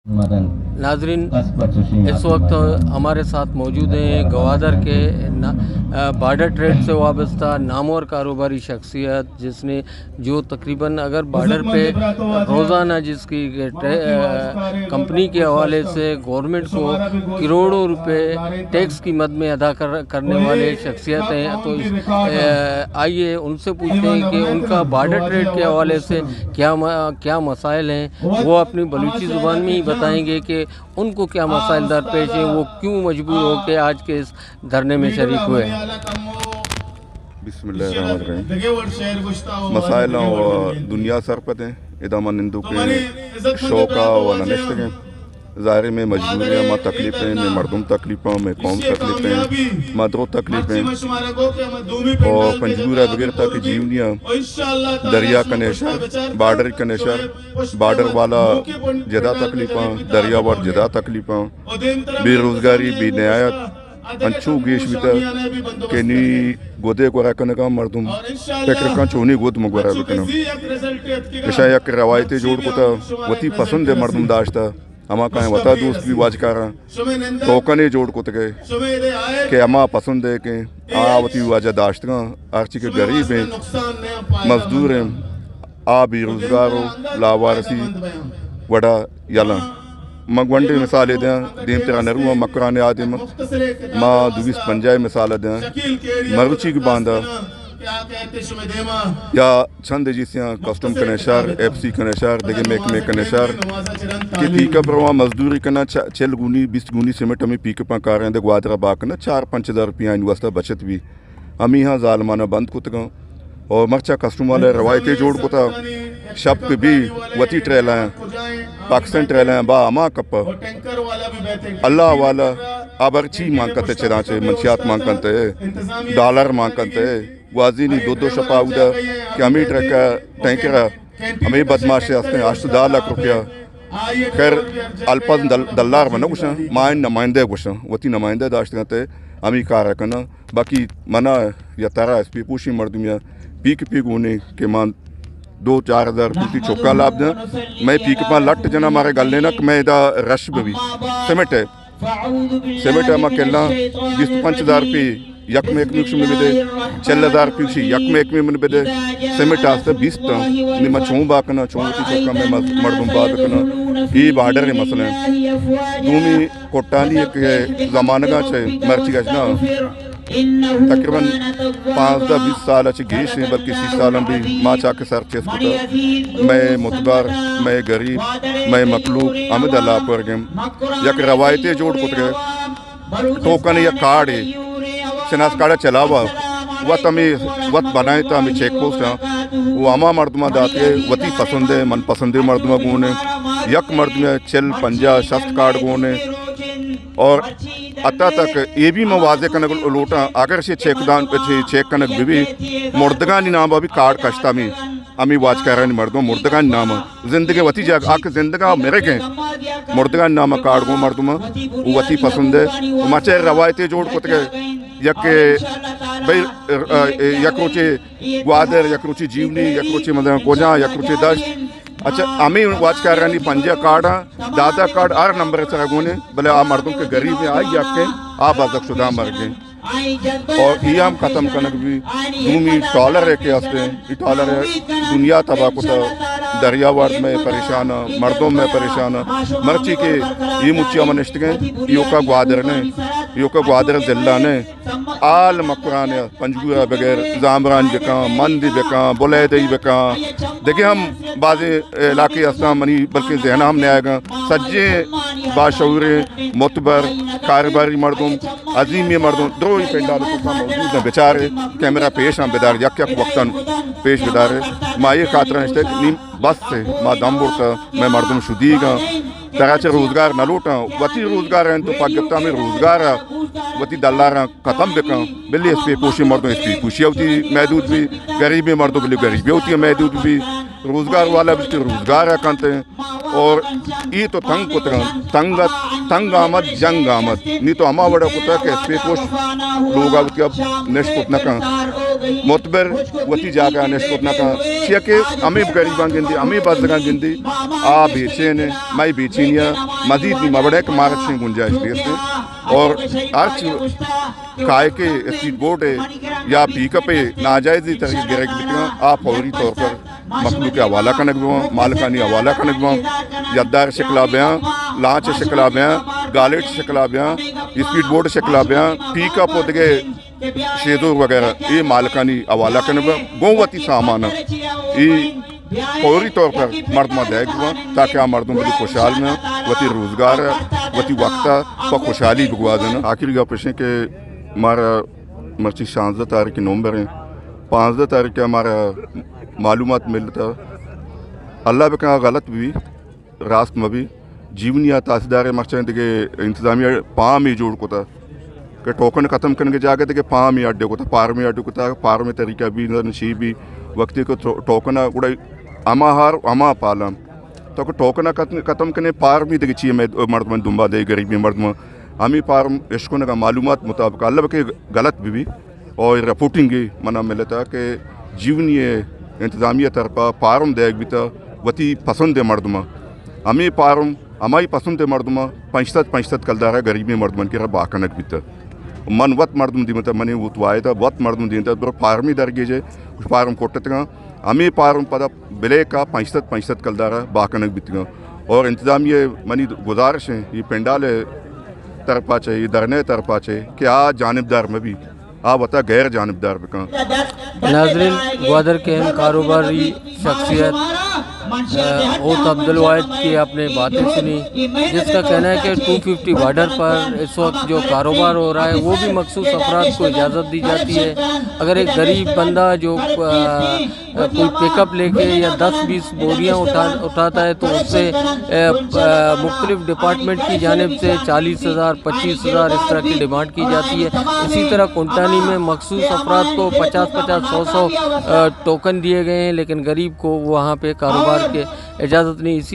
नाजरीन, इस वक्त हमारे साथ मौजूद हैं गवादर के बॉर्डर ट्रेड से वाबस्ता नामवर कारोबारी शख्सियत, जिसने जो तकरीबन अगर बॉर्डर पे रोज़ाना जिसकी कंपनी के हवाले से गवर्नमेंट को करोड़ों रुपए टैक्स की मद में अदा करने वाले शख्सियत हैं। तो आइए उनसे पूछते हैं कि उनका बॉर्डर ट्रेड के हवाले से क्या मसाइल हैं। वो अपनी बलूची ज़ुबान में ही बताएंगे कि उनको क्या मसाइल दरपेश हैं, वो क्यों मजबूर होकर आज के इस धरने में शरीक हुए। बिस्मिल्लाहिर्रहमानिर्रहीम। मसाइल दुनिया सरपत हैं इदामा निंदू के शौका व ननिश्त के ज़ाहिर में मजबूरियाँ माँ तकलीफ़ें में मरदुम तकलीफ़ों में कौम तकलीफ़ें मदरो तकलीफ़ें और पंजूरा बगैर तक जीवनियाँ दरिया का नेशर बार्डर का नेशर बार्डर वाला ज़्यादा तकलीफ़ां दरिया वार ज़्यादा तकलीफ़ां बेरोज़गारी बेनियायत अंचू गेश बिता के नी गोदे को रखने का मरदुम फिक्र का चोनी गोद मगवरा बिकना ऐसा एक रवायती जोड़ को था वती पसंद है मरदुम दाश्ता अमा कहें वता दोस्त भी वाजकारा टोकने जोड़ को गए कि अमा पसंद है कि वती वाजा दाश्त का आर्ची के गरीब हैं मजदूर हैं आ बेरोजगार हो लावारसी वड़ा यला मगवंडे मिसाल दें दीम तेरा नरुआ मकरान आदिम माँ दुबिस पंजाय मिसाल दें मरुची की बांधा या छंद जिसियाँ कस्टम कनेशर FC कनेशर देगे महकमे कनेशर कि पीकअप रवा मजदूरी करना 6 गुनी 20 गुनी सीमेंट हमें पीकअप कार हैं ग्वादरा बाग करना 4-5 हज़ार रुपया इन्वेस्टर बचत भी हम यहाँ जालमाना बंद कुत गं और मर्चा कस्टम वाले रवायती जोड़ को था शब्द भी वती ट्रेल हैं पाकिस्तान ट्रेल हैं बा अमा कप अल्लाह वाला अब अच्छी मांग करते चराचे मंशियात मांग करते डॉलर मांग करते वाजी नहीं दो शपा उधर कि हमें टैंकर हमें बदमाश हंसते हैं 8 लाख रुपया खैर अल्पा दल्लार बना कुछ माइन नमाइंदे कुछ वती नमाइंदे दाश्त करते हमें कार करना बाकी मना या तारा SP पूछी मर्दमिया पीक होने के मान 2-4 हज़ार रुपये चौका लाभ दें मैं पीक पा लट जना मारे गल लेना कि मैं इदा रश भी सीमेंट है मैं कहना 20-25 हज़ार रुपये यक में एक में भी दे 6 हज़ार रुपये यक में एक में भी दे सीमेंट आस्ते 20 निमा चौं बाकना चौं की चौका में मर्दुम बाकना ये बार्डर है मसले दूमी कोटानी एक ज़माने का चे मर्ची का ना तकरीबन 5-20 साल अच्छे गेश हैं बल्कि 30 साल भी माँ चाह के सर चेस होता मैं मुतबार मैं गरीब मैं मखलूक अहमद अल्लाह पर गेम यक रवायती जोड़ कुत गए टोकन या कार्ड है शनास कार्ड चलावा वत हमें वत बनाए तो हमें चेक पोस्ट है वो अमा मर्दमा दाते वती पसंद है मन पसंद मर्दमा गोने यक मर्द में चल पंजा शस्त कार्ड गोने और अता तक ये भी मवाजे कनक लोटा अगर से चेकदान पे चेक कनक भी मुर्दगानी नाम अभी कार्ड कश्ता में अमी वाच कह रहे मर्दों मुर्दगानी नाम जिंदगी वती जाग आके जिंदगा मेरे के मुर्दगानी नाम कार्ड गो मर्दुमा वो वती पसंद है मचे रवायती जोड़ कुत के यक भाई यक रोचे ग्वादर यक रोचे जीवनी यक रोचे मतलब कोजा यक रोचे दश अच्छा हमें वाच कर रही पंजा कार्ड दादा कार्ड 8 नंबर से गोने भले आ मर्दों के गरीब में आई आपके आप आजक शुदा मर गए और ये हम ख़त्म करने भी दूमी डॉलर है के हंसते डॉलर है दुनिया तबाह को दरियावार में परेशान मर्दों में परेशान मर्ची के ये मुच्चिया मनिश्त गए योका ग्वादर जिला ने आल मकरान पंजगुरा बगैर जामरान बेका मंदी बेका बुलैदई बेका देखिए हम बाज़े इलाके हंसता मनी बल्कि जहना हमने आएगा सज्जे बाशऊर मुतबर कारोबारी मर्दों अजीम मर्दों दो ही पेंडाल मौजूद हैं बेचारे कैमरा पेश हैं बेदार यक वक्तन पेश बेदार माँ ये खातर नीम बस से माँ दम बुड़ता मैं मर्दम शुदीगा तरह से रोज़गार न लूटा वती रोज़गार हैं तो पाकिस्तान में रोज़गार वती दल्लार ख़त्म बेका बिल्ली इस पे पोशी मर्दों इस पे पोशी होती महदूद भी गरीबी मर्दों के लिए गरीबी होती है महदूद भी रोज़गार वाला भी रोज़गार है कहते हैं और ये तो तंग को तंग आमद जंग आमद नहीं तो अमा बड़ा कुत्ता के इस पे पोश लोग अब नेश कुतना का मोतबर वती जागा नशकोतना का सिया के हमें गरीबां गिंदी हमें बजगा गिंदी आ बेचे ने मैं बेचीनिया मजीद नहीं मबड़े के मारक से गुंजाइश देते और अर्च काय के स्पीड बोर्ड है या पिकअप है नाजायज़ी तरीके गिरक बिकना आप फौरी तौर पर मखलूक के हवाला का नगवा मालकानी हवाला का नगवा यद्दार शिकला बयां लांच शिकला बयां गालेट शिकला बयां स्पीड बोर्ड शिकला बयां पिकअप होते शेदूर वगैरह ये मालकानी हवाला का नगवा गोवती सामान ये फौरी तौर पर मर्दमा देख हुआ ताकि आ मर्दों बड़ी खुशहाल में वती रोज़गार वती वक्ता व खुशहाली भगवा देना आखिर का पेशे के हमारा मर्ची 16 तारीख नवंबर है 15 तारीख हमारा मालूमात मिलता अल्लाह पे कहा गलत भी रास्त में भी जीवनिया तहसीलदार मकसद के इंतजामिया पाम ही जोड़ को था कि टोकन ख़त्म करने के जाके थे कि पाम ही अड्डे को था पार में अड्डे को था पार में तरीका भी नशी भी वक्ती को टोकन उड़ा अमाहार अमा पालम तो टोकन ख़त्म करने पार भी देखिए चाहिए मर्दमन दुम्बा दे गरीबी मर्दम हमी पार यशकों का मालूमात मुताबिक अल्लाह के गलत भी और रिपोर्टिंग मना मिलता कि जीवनीय इंतजामिया तरफा पारम देख भी था वती पसंद है मर्दमा हमें पारम हमारी पसंद है मर्दमा 65 कलदार गरीबी मर्दमन की बाकनक भी था मन वत मर्दम दी मतलब मने वो तो आया था वत मर्दम दी था पारमी दरगे जे कुछ पारम कोटत हमें पारम पता बिले का 65 कलदार बाकनक भी और इंतजामिया मनी गुजारिश है ये पेंडाल तरफा चाहिए दरने तरफा चाहिए कि आ जानबदार में भी आ बता गैर जानबदार पे कहाँ नाज़रीन ग्वादर के अहम कारोबारी शख्सियत ओत अब्दुल वाहिद की आपने बातें सुनी जिसका कहना है कि 250 बॉर्डर पर इस वक्त जो कारोबार हो रहा है वो भी मखसूस अफराद को इजाज़त दी जाती है। अगर एक गरीब बंदा जो कोई पिकअप लेके या 10-20 बोरियां उठाता है तो उससे मुख्तलिफ डिपार्टमेंट की जानिब से 40,000 25,000 इस तरह की डिमांड की जाती है। इसी तरह कुंटानी में मखसूस अफराद को 50-50 100-100 टोकन दिए गए हैं लेकिन गरीब को वहाँ पे कारोबार के इजाज़त नहीं। इसी